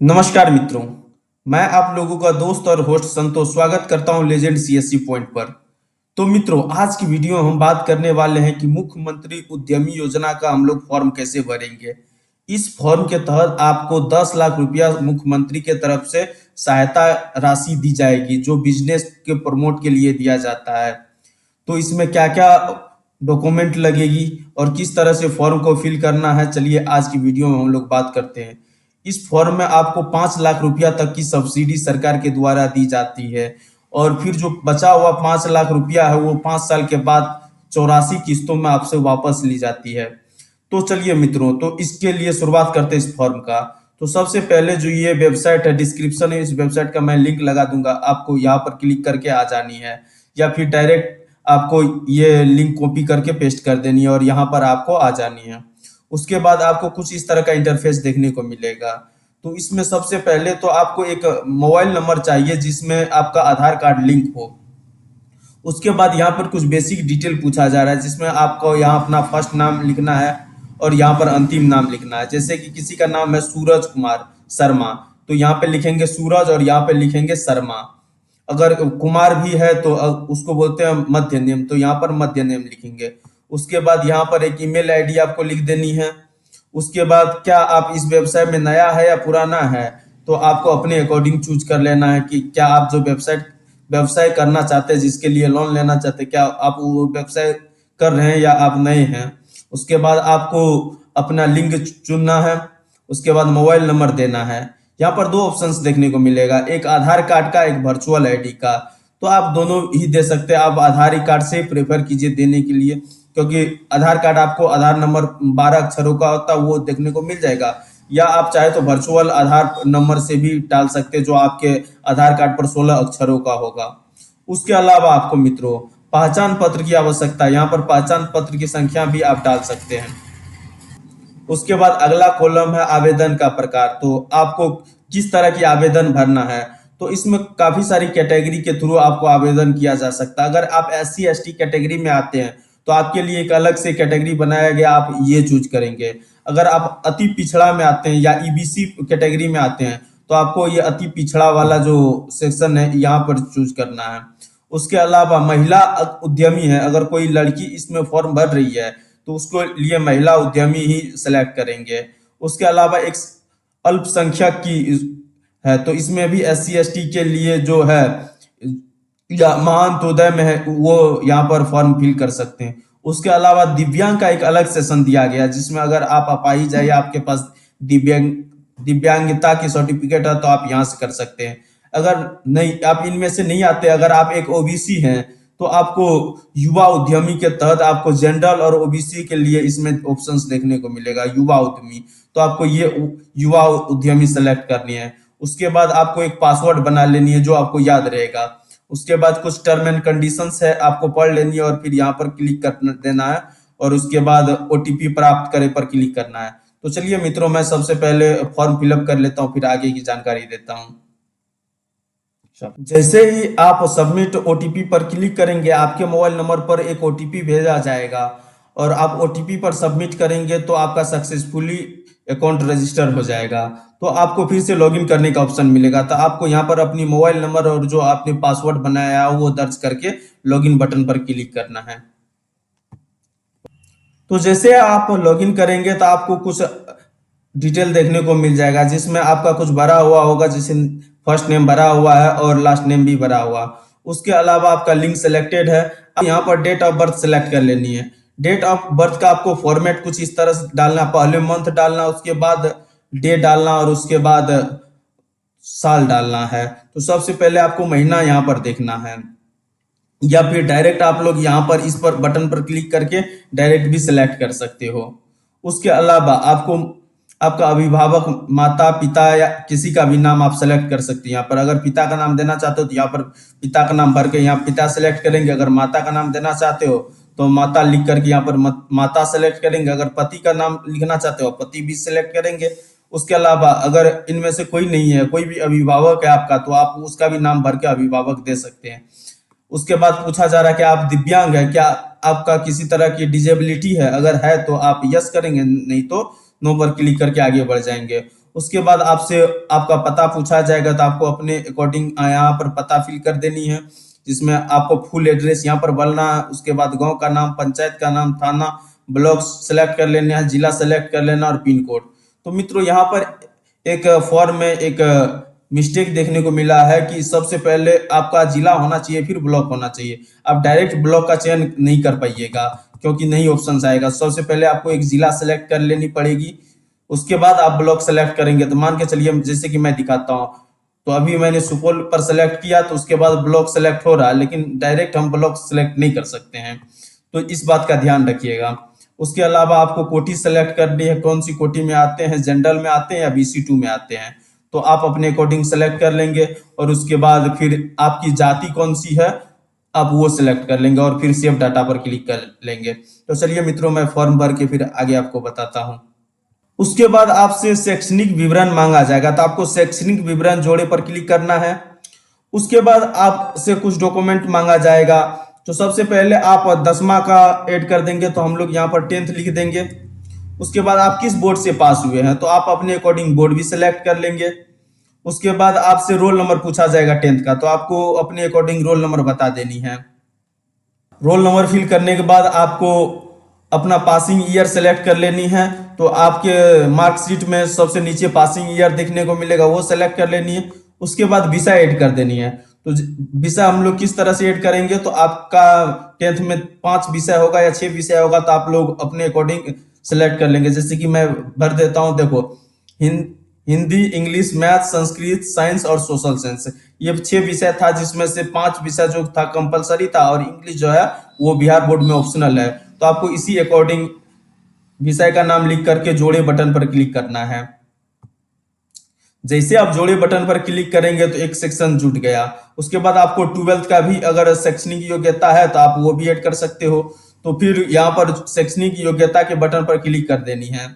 नमस्कार मित्रों। मैं आप लोगों का दोस्त और होस्ट संतोष स्वागत करता हूं लेजेंड सीएससी पॉइंट पर। तो मित्रों, आज की वीडियो में हम बात करने वाले हैं कि मुख्यमंत्री उद्यमी योजना का हम लोग फॉर्म कैसे भरेंगे। इस फॉर्म के तहत आपको 10 लाख रुपया मुख्यमंत्री के तरफ से सहायता राशि दी जाएगी, जो बिजनेस के प्रमोट के लिए दिया जाता है। तो इसमें क्या क्या डॉक्यूमेंट लगेगी और किस तरह से फॉर्म को फिल करना है, चलिए आज की वीडियो में हम लोग बात करते हैं। इस फॉर्म में आपको 5 लाख रुपया तक की सब्सिडी सरकार के द्वारा दी जाती है, और फिर जो बचा हुआ 5 लाख रुपया है वो 5 साल के बाद 84 किस्तों में आपसे वापस ली जाती है। तो चलिए मित्रों, तो इसके लिए शुरुआत करते हैं इस फॉर्म का। तो सबसे पहले जो ये वेबसाइट है, डिस्क्रिप्शन है, इस वेबसाइट का मैं लिंक लगा दूंगा, आपको यहाँ पर क्लिक करके आ जानी है, या फिर डायरेक्ट आपको ये लिंक कॉपी करके पेस्ट कर देनी है और यहाँ पर आपको आ जानी है। उसके बाद आपको कुछ इस तरह का इंटरफेस देखने को मिलेगा। तो इसमें सबसे पहले तो आपको एक मोबाइल नंबर चाहिए जिसमें आपका आधार कार्ड लिंक हो। उसके बाद यहाँ पर कुछ बेसिक डिटेल पूछा जा रहा है, जिसमें आपको यहाँ अपना फर्स्ट नाम लिखना है और यहाँ पर अंतिम नाम लिखना है। जैसे कि किसी का नाम है सूरज कुमार शर्मा, तो यहाँ पे लिखेंगे सूरज और यहाँ पे लिखेंगे शर्मा। अगर कुमार भी है तो उसको बोलते हैं मध्य नेम, तो यहाँ पर मध्य नेम लिखेंगे। उसके बाद यहाँ पर एक ईमेल आईडी आपको लिख देनी है। उसके बाद क्या आप इस व्यवसाय में नया है या पुराना है, तो आपको अपने अकॉर्डिंग चूज कर लेना है कि क्या आप जो व्यवसाय करना चाहते हैं, जिसके लिए लोन लेना चाहते हैं, क्या आप वो व्यवसाय कर रहे हैं या आप नए हैं। उसके बाद आपको अपना लिंग चुनना है। उसके बाद मोबाइल नंबर देना है। यहाँ पर दो ऑप्शंस देखने को मिलेगा, एक आधार कार्ड का, एक वर्चुअल आईडी का। तो आप दोनों ही दे सकते हैं। आप आधार कार्ड से प्रेफर कीजिए देने के लिए, क्योंकि आधार कार्ड आपको आधार नंबर 12 अक्षरों का होता है, वो देखने को मिल जाएगा। या आप चाहे तो वर्चुअल आधार नंबर से भी डाल सकते हैं, जो आपके आधार कार्ड पर 16 अक्षरों का होगा। उसके अलावा आपको मित्रों पहचान पत्र की आवश्यकता है। यहाँ पर पहचान पत्र की संख्या भी आप डाल सकते हैं। उसके बाद अगला कॉलम है आवेदन का प्रकार। तो आपको किस तरह की आवेदन भरना है, तो इसमें काफी सारी कैटेगरी के थ्रू आपको आवेदन किया जा सकता है। अगर आप SC ST कैटेगरी में आते हैं तो आपके लिए एक अलग से कैटेगरी बनाया गया, आप ये चूज करेंगे। अगर आप अति पिछड़ा में आते हैं या EBC कैटेगरी में आते हैं तो आपको ये अति पिछड़ा वाला जो सेक्शन है यहाँ पर चूज करना है। उसके अलावा महिला उद्यमी है, अगर कोई लड़की इसमें फॉर्म भर रही है तो उसको लिए महिला उद्यमी ही सिलेक्ट करेंगे। उसके अलावा एक अल्पसंख्यक की है, तो इसमें भी SC ST के लिए जो है या महाअंत्योदय में है, वो यहाँ पर फॉर्म फिल कर सकते हैं। उसके अलावा दिव्यांग का एक अलग सेशन दिया गया, जिसमें अगर आप अपाहिज है या आपके पास दिव्यांगता की सर्टिफिकेट है तो आप यहाँ से कर सकते हैं। अगर नहीं, आप इनमें से नहीं आते, अगर आप एक OBC हैं तो आपको युवा उद्यमी के तहत आपको जनरल और OBC के लिए इसमें ऑप्शंस देखने को मिलेगा युवा उद्यमी। तो आपको ये युवा उद्यमी सेलेक्ट करनी है। उसके बाद आपको एक पासवर्ड बना लेनी है जो आपको याद रहेगा। उसके बाद कुछ टर्म एंड कंडीशंस है, आपको पढ़ लेनी है और फिर यहाँ पर क्लिक कर देना है, और उसके बाद OTP प्राप्त करे पर क्लिक करना है। तो चलिए मित्रों, मैं सबसे पहले फॉर्म फिलअप कर लेता हूँ, फिर आगे की जानकारी देता हूँ। जैसे ही आप सबमिट OTP पर क्लिक करेंगे, आपके मोबाइल नंबर पर एक OTP भेजा जाएगा, और आप OTP पर सबमिट करेंगे तो आपका सक्सेसफुली अकाउंट रजिस्टर हो जाएगा। तो आपको फिर से लॉगिन करने का ऑप्शन मिलेगा। तो आपको यहाँ पर अपनी मोबाइल नंबर और जो आपने पासवर्ड बनाया है वो दर्ज करके लॉगिन बटन पर क्लिक करना है। तो जैसे आप लॉगिन करेंगे तो आपको कुछ डिटेल देखने को मिल जाएगा, जिसमें आपका कुछ भरा हुआ होगा, जैसे फर्स्ट नेम भरा हुआ है और लास्ट नेम भी भरा हुआ। उसके अलावा आपका लिंक सिलेक्टेड है। आप यहाँ पर डेट ऑफ बर्थ सिलेक्ट कर लेनी है। डेट ऑफ बर्थ का आपको फॉर्मेट कुछ इस तरह से डालना, पहले मंथ डालना, उसके बाद डे डालना और उसके बाद साल डालना है। तो सबसे पहले आपको महीना यहाँ पर देखना है, या फिर डायरेक्ट आप लोग यहाँ पर इस पर बटन पर क्लिक करके डायरेक्ट भी सिलेक्ट कर सकते हो। उसके अलावा आपको आपका अभिभावक, माता पिता या किसी का भी नाम आप सेलेक्ट कर सकते हैं। यहाँ पर अगर पिता का नाम देना चाहते हो तो यहाँ पर पिता का नाम भर के यहाँ पिता सेलेक्ट करेंगे। अगर माता का नाम देना चाहते हो तो माता लिख करके यहाँ पर माता सेलेक्ट करेंगे। अगर पति का नाम लिखना चाहते हो पति भी सिलेक्ट करेंगे। उसके अलावा अगर इनमें से कोई नहीं है, कोई भी अभिभावक है आपका, तो आप उसका भी नाम भर के अभिभावक दे सकते हैं। उसके बाद पूछा जा रहा है कि आप दिव्यांग है, क्या आपका किसी तरह की डिजेबिलिटी है, अगर है तो आप यस करेंगे, नहीं तो नो पर क्लिक करके आगे बढ़ जाएंगे। उसके बाद आपसे आपका पता पूछा जाएगा, तो आपको अपने अकॉर्डिंग यहाँ पर पता फिल कर देनी है, जिसमें आपको फुल एड्रेस यहाँ पर भरना है। उसके बाद गांव का नाम, पंचायत का नाम, थाना, ब्लॉक सेलेक्ट कर लेना है, जिला सेलेक्ट कर लेना और पिन कोड। तो मित्रों यहाँ पर एक फॉर्म में एक मिस्टेक देखने को मिला है कि सबसे पहले आपका जिला होना चाहिए, फिर ब्लॉक होना चाहिए। आप डायरेक्ट ब्लॉक का चयन नहीं कर पाइएगा, क्योंकि नहीं ऑप्शन आएगा। सबसे पहले आपको एक जिला सेलेक्ट कर लेनी पड़ेगी, उसके बाद आप ब्लॉक सेलेक्ट करेंगे। तो मान के चलिए, जैसे कि मैं दिखाता हूँ, तो अभी मैंने सुपौल पर सेलेक्ट किया, तो उसके बाद ब्लॉक सेलेक्ट हो रहा है, लेकिन डायरेक्ट हम ब्लॉक सेलेक्ट नहीं कर सकते हैं। तो इस बात का ध्यान रखिएगा। उसके अलावा आपको कोटी सेलेक्ट करनी है, कौन सी कोटी में आते हैं, जनरल में आते हैं या BC2 में आते हैं, तो आप अपने अकॉर्डिंग सेलेक्ट कर लेंगे। और उसके बाद फिर आपकी जाति कौन सी है, आप वो सिलेक्ट कर लेंगे और फिर सेव डाटा पर क्लिक कर लेंगे। तो चलिए मित्रों, मैं फॉर्म भर के फिर आगे आपको बताता हूँ। उसके बाद आपसे शैक्षणिक विवरण मांगा जाएगा, तो आपको शैक्षणिक विवरण जोड़े पर क्लिक करना है। उसके बाद आपसे कुछ डॉक्यूमेंट मांगा जाएगा। तो सबसे पहले आप 10वां का ऐड कर देंगे, तो हम लोग यहाँ पर 10th लिख देंगे। उसके बाद आप किस बोर्ड से पास हुए हैं, तो आप अपने अकॉर्डिंग बोर्ड भी सिलेक्ट कर लेंगे। उसके बाद आपसे रोल नंबर पूछा जाएगा 10th का, तो आपको अपने अकॉर्डिंग रोल नंबर बता देनी है। रोल नंबर फिल करने के बाद आपको अपना पासिंग ईयर सेलेक्ट कर लेनी है। तो आपके मार्कशीट में सबसे नीचे पासिंग ईयर देखने को मिलेगा, वो सेलेक्ट कर लेनी है। उसके बाद विषय ऐड कर देनी है। तो विषय हम लोग किस तरह से ऐड करेंगे, तो आपका 10th में 5 विषय होगा या 6 विषय होगा, तो आप लोग अपने अकॉर्डिंग सेलेक्ट कर लेंगे। जैसे कि मैं भर देता हूँ, देखो, Hindi, English, math, Sanskrit, science और सोशल साइंस, ये 6 विषय था, जिसमें से 5 विषय जो था कंपलसरी था, और इंग्लिश जो है वो बिहार बोर्ड में ऑप्शनल है। तो आपको इसी अकॉर्डिंग विषय का नाम लिख करके जोड़े बटन पर क्लिक करना है। जैसे आप जोड़े बटन पर क्लिक करेंगे तो एक सेक्शन जुट गया। उसके बाद आपको 12th का भी अगर शैक्षणिक योग्यता है तो आप वो भी ऐड कर सकते हो। तो फिर यहाँ पर शैक्षणिक योग्यता के बटन पर क्लिक कर देनी है।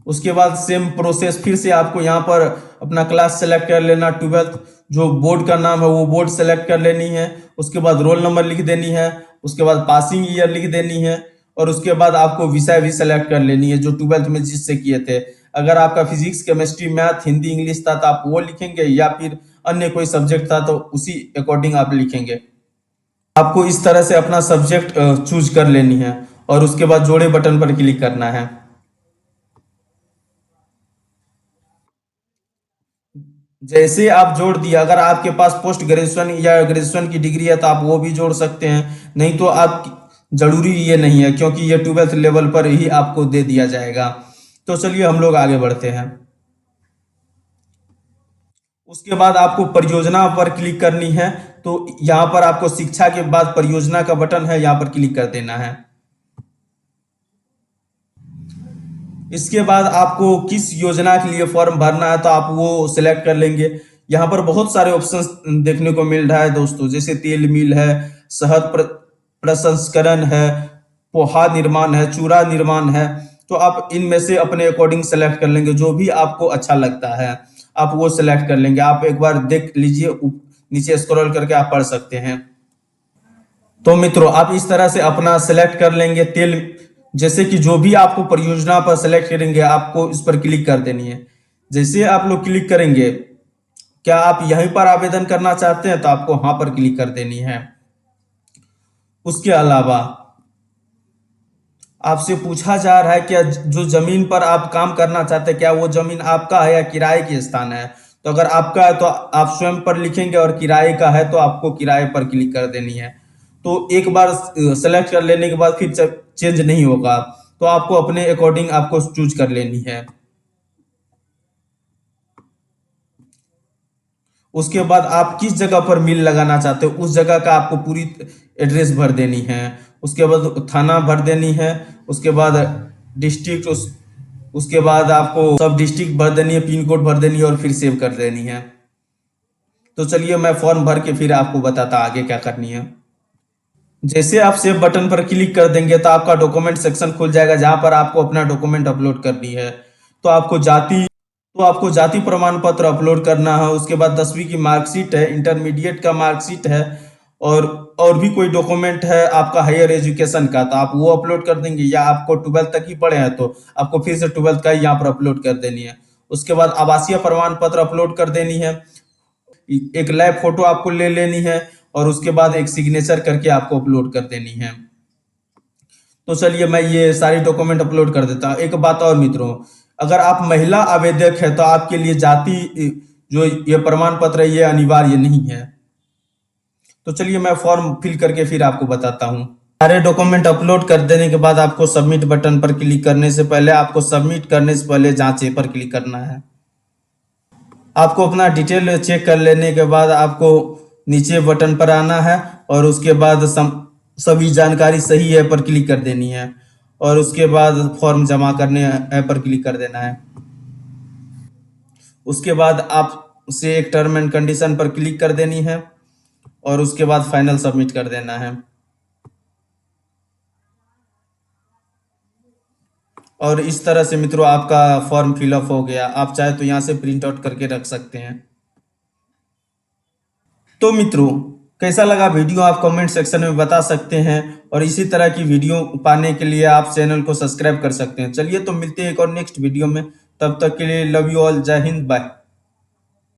उसके बाद सेम प्रोसेस फिर से आपको यहाँ पर अपना क्लास सेलेक्ट कर लेना, 12th, जो बोर्ड का नाम है वो बोर्ड सेलेक्ट कर लेनी है। उसके बाद रोल नंबर लिख देनी है। उसके बाद पासिंग ईयर लिख देनी है। और उसके बाद आपको विषय भी सेलेक्ट कर लेनी है, जो 12th में जिससे किए थे। अगर आपका physics, chemistry, math, Hindi, English था तो आप वो लिखेंगे, या फिर अन्य कोई सब्जेक्ट था तो उसी अकॉर्डिंग आप लिखेंगे। आपको इस तरह से अपना सब्जेक्ट चूज कर लेनी है और उसके बाद जोड़े बटन पर क्लिक करना है। जैसे आप जोड़ दिया, अगर आपके पास पोस्ट ग्रेजुएशन या ग्रेजुएशन की डिग्री है तो आप वो भी जोड़ सकते हैं, नहीं तो आप, जरूरी ये नहीं है, क्योंकि ये 12th लेवल पर ही आपको दे दिया जाएगा। तो चलिए हम लोग आगे बढ़ते हैं। उसके बाद आपको परियोजना पर क्लिक करनी है। तो यहाँ पर आपको शिक्षा के बाद परियोजना का बटन है, यहाँ पर क्लिक कर देना है। इसके बाद आपको किस योजना के लिए फॉर्म भरना है तो आप वो सिलेक्ट कर लेंगे। यहाँ पर बहुत सारे ऑप्शंस देखने को मिल रहा है दोस्तों, जैसे तेल मिल है, शहद प्रसंस्करण है, पोहा निर्माण है, चूड़ा निर्माण है। तो आप इनमें से अपने अकॉर्डिंग सेलेक्ट कर लेंगे, जो भी आपको अच्छा लगता है आप वो सिलेक्ट कर लेंगे। आप एक बार देख लीजिए, नीचे स्क्रॉल करके आप पढ़ सकते हैं। तो मित्रों, आप इस तरह से अपना सेलेक्ट कर लेंगे तेल, जैसे कि जो भी आपको परियोजना पर सेलेक्ट करेंगे आपको इस पर क्लिक कर देनी है। जैसे आप लोग क्लिक करेंगे, क्या आप यहीं पर आवेदन करना चाहते हैं, तो आपको हाँ पर क्लिक कर देनी है। उसके अलावा आपसे पूछा जा रहा है क्या जो जमीन पर आप काम करना चाहते हैं, क्या वो जमीन आपका है या किराए की स्थान है। तो अगर आपका है तो आप स्वयं पर लिखेंगे, और किराए का है तो आपको किराए पर क्लिक कर देनी है। तो एक बार सेलेक्ट कर लेने के बाद फिर चेंज नहीं होगा, तो आपको अपने अकॉर्डिंग आपको चूज कर लेनी है। उसके बाद आप किस जगह पर मिल लगाना चाहते हो उस जगह का आपको पूरी एड्रेस भर देनी है। उसके बाद थाना भर देनी है। उसके बाद डिस्ट्रिक्ट, उसके बाद आपको सब डिस्ट्रिक्ट भर देनी है, पिन कोड भर देनी है और फिर सेव कर देनी है। तो चलिए मैं फॉर्म भर के फिर आपको बताता आगे क्या करनी है। जैसे आप सेव बटन पर क्लिक कर देंगे तो आपका डॉक्यूमेंट सेक्शन खुल जाएगा, जहां पर आपको अपना डॉक्यूमेंट अपलोड करनी है। तो आपको जाति प्रमाण पत्र अपलोड करना है। उसके बाद 10वीं की मार्कशीट है, इंटरमीडिएट का मार्कशीट है, और भी कोई डॉक्यूमेंट है आपका हायर एजुकेशन का तो आप वो अपलोड कर देंगे, या आपको 12th तक ही पढ़े हैं तो आपको फिर से 12th का ही यहाँ पर अपलोड कर देनी है। उसके बाद आवासीय प्रमाण पत्र अपलोड कर देनी है, एक लैब फोटो आपको ले लेनी है और उसके बाद एक सिग्नेचर करके आपको अपलोड कर देनी है। तो चलिए मैं ये सारी डॉक्यूमेंट अपलोड कर देता हूँ। एक बात और मित्रों, अगर आप महिला आवेदक है तो आपके लिए जाति जो ये प्रमाण पत्र है ये अनिवार्य नहीं है। तो चलिए मैं फॉर्म फिल करके फिर आपको बताता हूँ। सारे डॉक्यूमेंट अपलोड कर देने के बाद आपको सबमिट बटन पर क्लिक करने से पहले, आपको सबमिट करने से पहले जांचे पर क्लिक करना है। आपको अपना डिटेल चेक कर लेने के बाद आपको नीचे बटन पर आना है और उसके बाद सभी जानकारी सही है पर क्लिक कर देनी है और उसके बाद फॉर्म जमा करने है पर क्लिक कर देना है। उसके बाद आपसे एक टर्म एंड कंडीशन पर क्लिक कर देनी है और उसके बाद फाइनल सबमिट कर देना है। और इस तरह से मित्रों आपका फॉर्म फिलअप हो गया। आप चाहे तो यहाँ से प्रिंट आउट करके रख सकते हैं। तो मित्रों कैसा लगा वीडियो आप कमेंट सेक्शन में बता सकते हैं और इसी तरह की वीडियो पाने के लिए आप चैनल को सब्सक्राइब कर सकते हैं। चलिए तो मिलते हैं एक और नेक्स्ट वीडियो में, तब तक के लिए लव यू ऑल, जय हिंद, बाय।